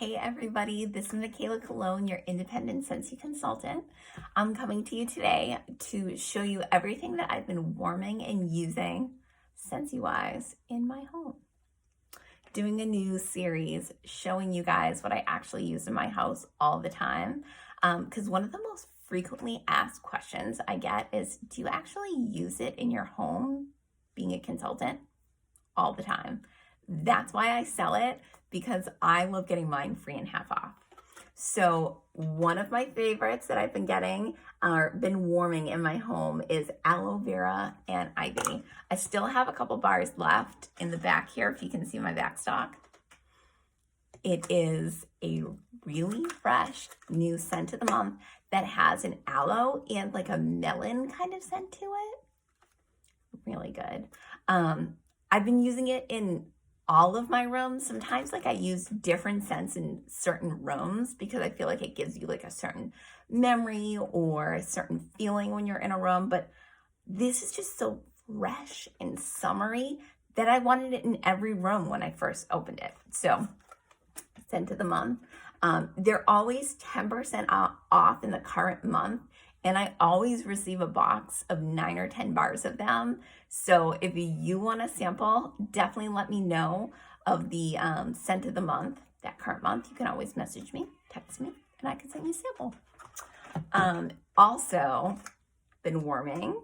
Hey everybody, this is Michaela Cologne, your independent Scentsy consultant. I'm coming to you today to show you everything that I've been warming and using Scentsy-wise in my home. Doing a new series showing you guys what I actually use in my house all the time. Because one of the most frequently asked questions I get is, do you actually use it in your home being a consultant? All the time. That's why I sell it, because I love getting mine free and half off. So one of my favorites that I've been getting or been warming in my home is aloe vera and ivy. I still have a couple bars left in the back here, if you can see my back stock. It is a really fresh new scent of the month that has an aloe and like a melon kind of scent to it. Really good. I've been using it in all of my rooms. Sometimes I use different scents in certain rooms because I feel like it gives you like a certain memory or a certain feeling when you're in a room. But this is just so fresh and summery that I wanted it in every room when I first opened it. So scent of the month. They're always 10% off in the current month. And I always receive a box of 9 or 10 bars of them. So if you want a sample, definitely let me know of the scent of the month, that current month. You can always message me, text me, and I can send you a sample. Also, been warming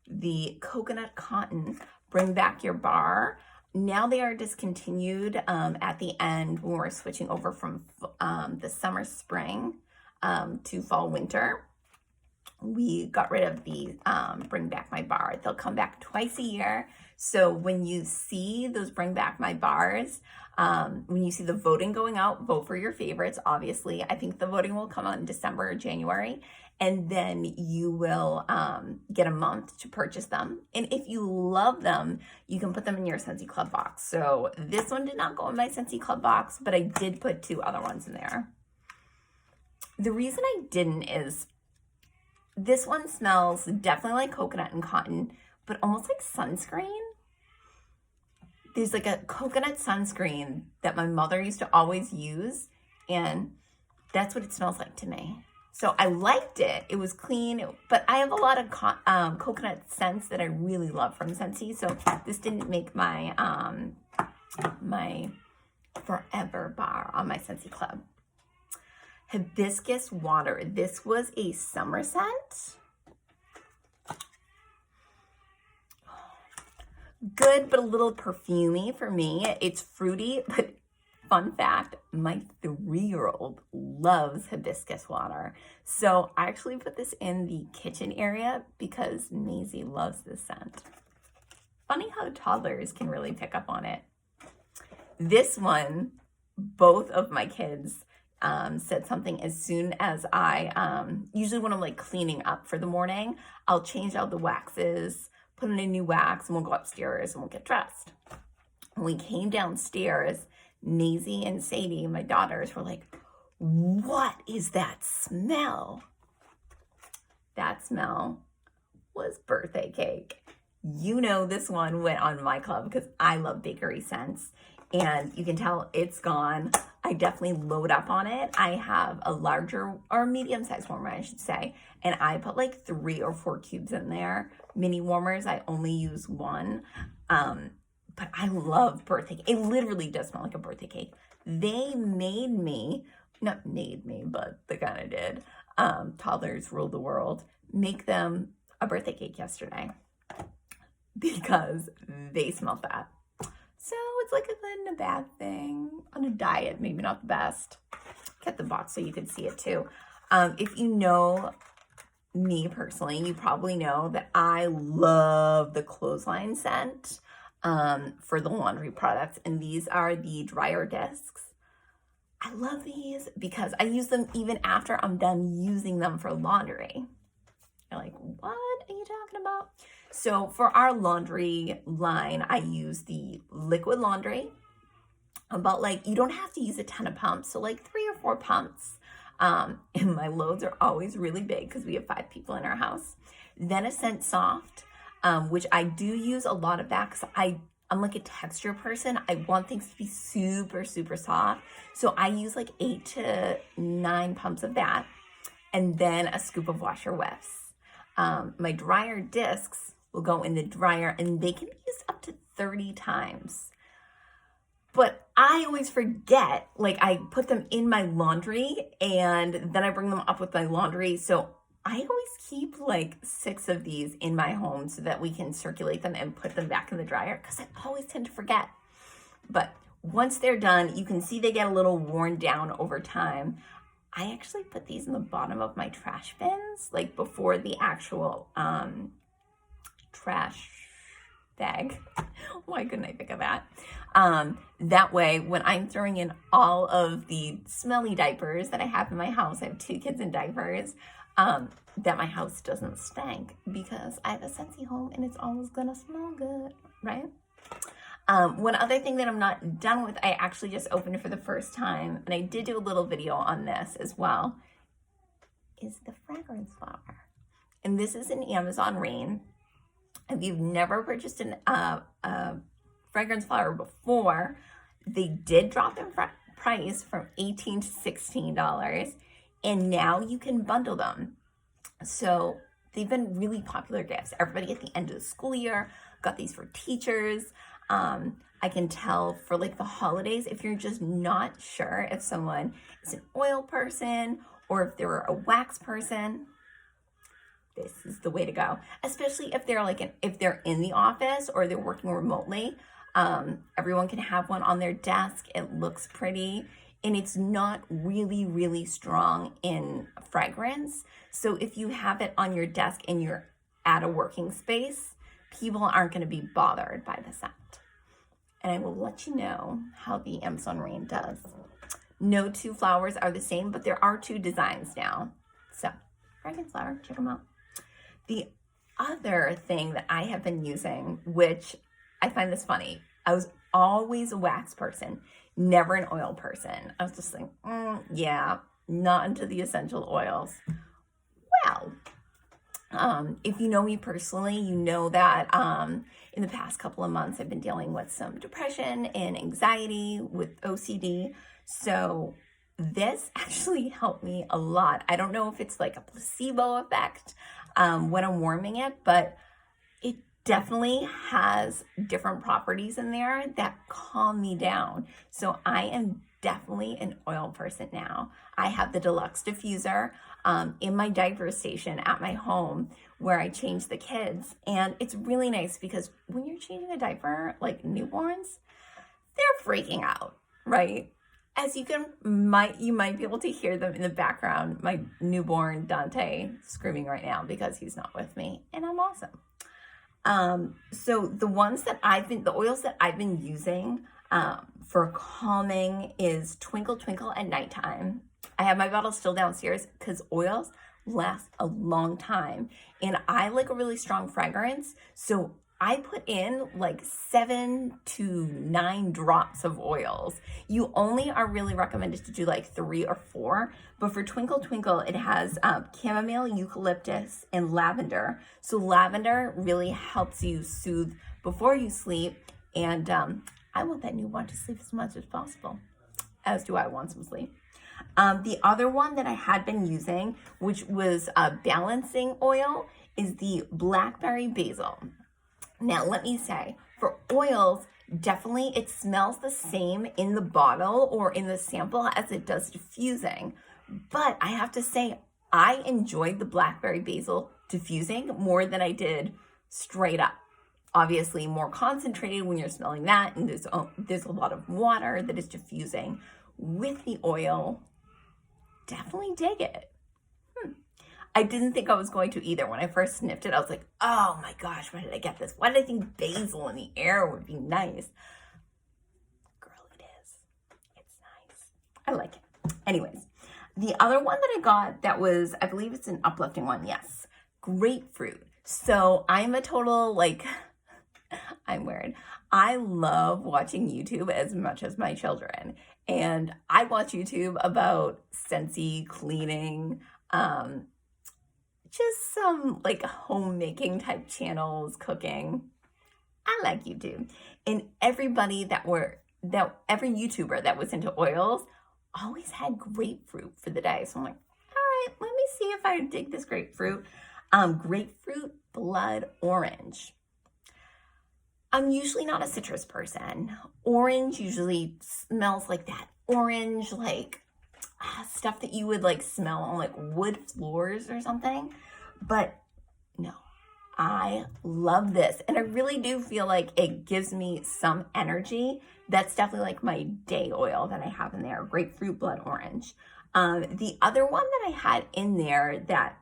the coconut cotton Bring Back Your Bar. Now they are discontinued at the end when we're switching over from the summer, spring to fall, winter. We got rid of the Bring Back My Bar. They'll come back twice a year. So when you see those Bring Back My Bars, when you see the voting going out, vote for your favorites, obviously. I think the voting will come out in December or January. And then you will get a month to purchase them. And if you love them, you can put them in your Scentsy Club box. So this one did not go in my Scentsy Club box, but I did put 2 other ones in there. The reason I didn't is this one smells definitely like coconut and cotton, but almost like sunscreen. There's like a coconut sunscreen that my mother used to always use, and that's what it smells like to me. So I liked it. It was clean, but I have a lot of coconut scents that I really love from Scentsy, so this didn't make my my forever bar on my Scentsy Club. Hibiscus water. This was a summer scent. Good, but a little perfumey for me. It's fruity, but fun fact, my 3-year-old loves hibiscus water. So I actually put this in the kitchen area because Maisie loves this scent. Funny how toddlers can really pick up on it. This one, both of my kids said something as soon as I, usually when I'm like cleaning up for the morning, I'll change out the waxes, put in a new wax, and we'll go upstairs and we'll get dressed. When we came downstairs, Maisie and Sadie, my daughters, were like, what is that smell? That smell was birthday cake. You know this one went on my club because I love bakery scents. And you can tell it's gone. I definitely load up on it. I have a larger or medium-sized warmer, I should say. And I put like 3 or 4 cubes in there. Mini warmers, I only use 1. But I love birthday cake. It literally does smell like a birthday cake. They made me, not made me, but they kind of did. Toddlers rule the world. Make them a birthday cake yesterday because they smelled that. So it's like a good and a bad thing. On a diet, maybe not the best. Get the box so you can see it too. If you know me personally, you probably know that I love the clothesline scent for the laundry products. And these are the dryer discs. I love these because I use them even after I'm done using them for laundry. You're like, what are you talking about? So for our laundry line, I use the liquid laundry. About like, you don't have to use a ton of pumps. So like 3 or 4 pumps. And my loads are always really big because we have 5 people in our house. Then a Scent Soft, which I do use a lot of that because I I'm like a texture person. I want things to be super, super soft. So I use like 8 to 9 pumps of that, and then a scoop of washer whiffs. My dryer discs will go in the dryer, and they can be used up to 30 times. But I always forget, like I put them in my laundry and then I bring them up with my laundry. So I always keep like 6 of these in my home so that we can circulate them and put them back in the dryer, because I always tend to forget. But once they're done, you can see they get a little worn down over time. I actually put these in the bottom of my trash bins, like before the actual trash bag. Why couldn't I think of that? That way, when I'm throwing in all of the smelly diapers that I have in my house, I have 2 kids in diapers, that my house doesn't stink, because I have a Scentsy home and it's always gonna smell good, right? One other thing that I'm not done with, I actually just opened for the first time, and I did do a little video on this as well, is the fragrance flower. And this is an Amazon Rain. If you've never purchased a fragrance flower before, they did drop in price from $18 to $16, and now you can bundle them. So they've been really popular gifts. Everybody at the end of the school year got these for teachers. I can tell for like the holidays, if you're just not sure if someone is an oil person or if they're a wax person, this is the way to go. Especially if they're if they're in the office or they're working remotely. Everyone can have one on their desk. It looks pretty, and it's not really, really strong in fragrance. So if you have it on your desk and you're at a working space, people aren't going to be bothered by the scent. And I will let you know how the Amazon Rain does. No 2 flowers are the same, but there are 2 designs now. So, fragrance flower, check them out. The other thing that I have been using, which I find this funny, I was always a wax person, never an oil person. I was just like, yeah, not into the essential oils. Well, if you know me personally, you know that in the past couple of months, I've been dealing with some depression and anxiety with OCD. So this actually helped me a lot. I don't know if it's like a placebo effect when I'm warming it, but it definitely has different properties in there that calm me down. So I am definitely an oil person now. I have the deluxe diffuser in my diaper station at my home where I change the kids. And it's really nice because when you're changing a diaper, like newborns, they're freaking out, right? As you might be able to hear them in the background, my newborn Dante screaming right now because he's not with me, and I'm awesome. So the oils that I've been using for calming is Twinkle Twinkle at nighttime. I have my bottle still downstairs because oils last a long time, and I like a really strong fragrance. So I put in like 7 to 9 drops of oils. You only are really recommended to do like 3 or 4, but for Twinkle Twinkle, it has chamomile, eucalyptus, and lavender. So lavender really helps you soothe before you sleep, and I want that newborn to sleep as much as possible, as do I want some sleep. The other one that I had been using, which was a balancing oil, is the blackberry basil. Now, let me say, for oils, definitely it smells the same in the bottle or in the sample as it does diffusing. But I have to say, I enjoyed the blackberry basil diffusing more than I did straight up. Obviously, more concentrated when you're smelling that, and there's a lot of water that is diffusing. With the oil, definitely dig it. I didn't think I was going to either. When I first sniffed it, I was like, oh my gosh, why did I get this? Why did I think basil in the air would be nice? Girl, it is. It's nice. I like it. Anyways, the other one that I got that was, I believe it's an uplifting one. Yes. Grapefruit. So I'm a total, I'm weird. I love watching YouTube as much as my children. And I watch YouTube about Scentsy, cleaning, just some homemaking type channels, cooking. I like you too. And everybody every YouTuber that was into oils always had grapefruit for the day. So I'm like, all right, let me see if I dig this grapefruit. Grapefruit blood orange. I'm usually not a citrus person. Orange usually smells like that orange, like stuff that you would like smell on like wood floors or something. But no, I love this. And I really do feel like it gives me some energy. That's definitely like my day oil that I have in there, grapefruit blood orange. The other one that I had in there that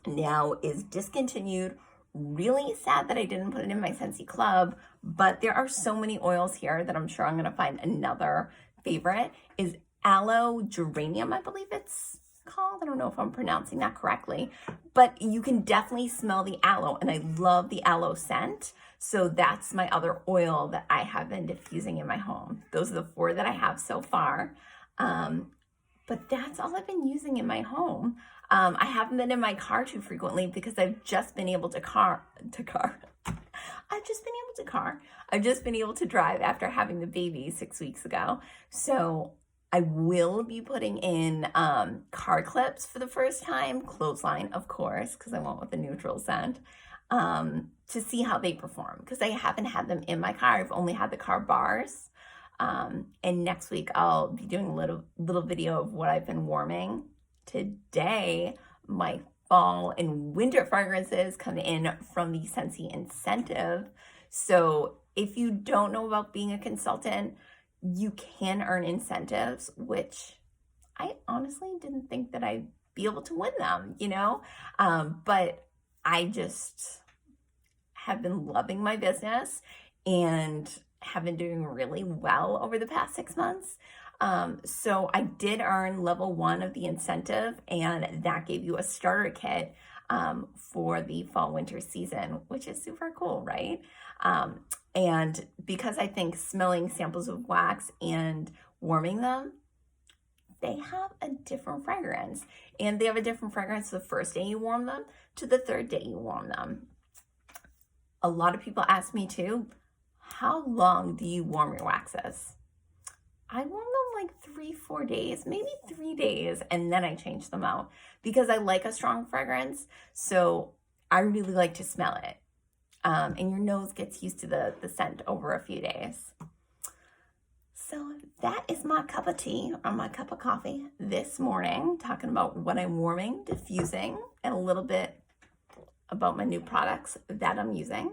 now is discontinued. Really sad that I didn't put it in my Scentsy Club, but there are so many oils here that I'm sure I'm gonna find another favorite, is aloe geranium, I believe it's called. I don't know if I'm pronouncing that correctly, but you can definitely smell the aloe, and I love the aloe scent. So that's my other oil that I have been diffusing in my home. Those are the 4 that I have so far. But that's all I've been using in my home. I haven't been in my car too frequently because I've just been able to I've just been able to drive after having the baby 6 weeks ago. So I will be putting in car clips for the first time, clothesline, of course, because I went with the neutral scent, to see how they perform, because I haven't had them in my car. I've only had the car bars. And next week I'll be doing a little video of what I've been warming. Today, my fall and winter fragrances come in from the Scentsy incentive. So if you don't know about being a consultant, you can earn incentives, which I honestly didn't think that I'd be able to win them, you know? But I just have been loving my business and have been doing really well over the past 6 months. So I did earn level 1 of the incentive, and that gave you a starter kit for the fall winter season, which is super cool, right? And because I think smelling samples of wax and warming them, they have a different fragrance, and they have a different fragrance the first day you warm them to the 3rd day you warm them. A lot of people ask me too, how long do you warm your waxes? I warm them like 3-4 days, maybe 3 days, and then I change them out because I like a strong fragrance. So I really like to smell it. And your nose gets used to the scent over a few days. So that is my cup of tea or my cup of coffee this morning, talking about what I'm warming, diffusing, and a little bit about my new products that I'm using.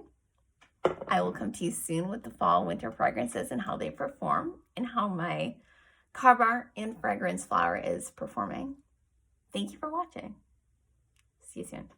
I will come to you soon with the fall winter fragrances and how they perform and how my car bar and fragrance flower is performing. Thank you for watching. See you soon.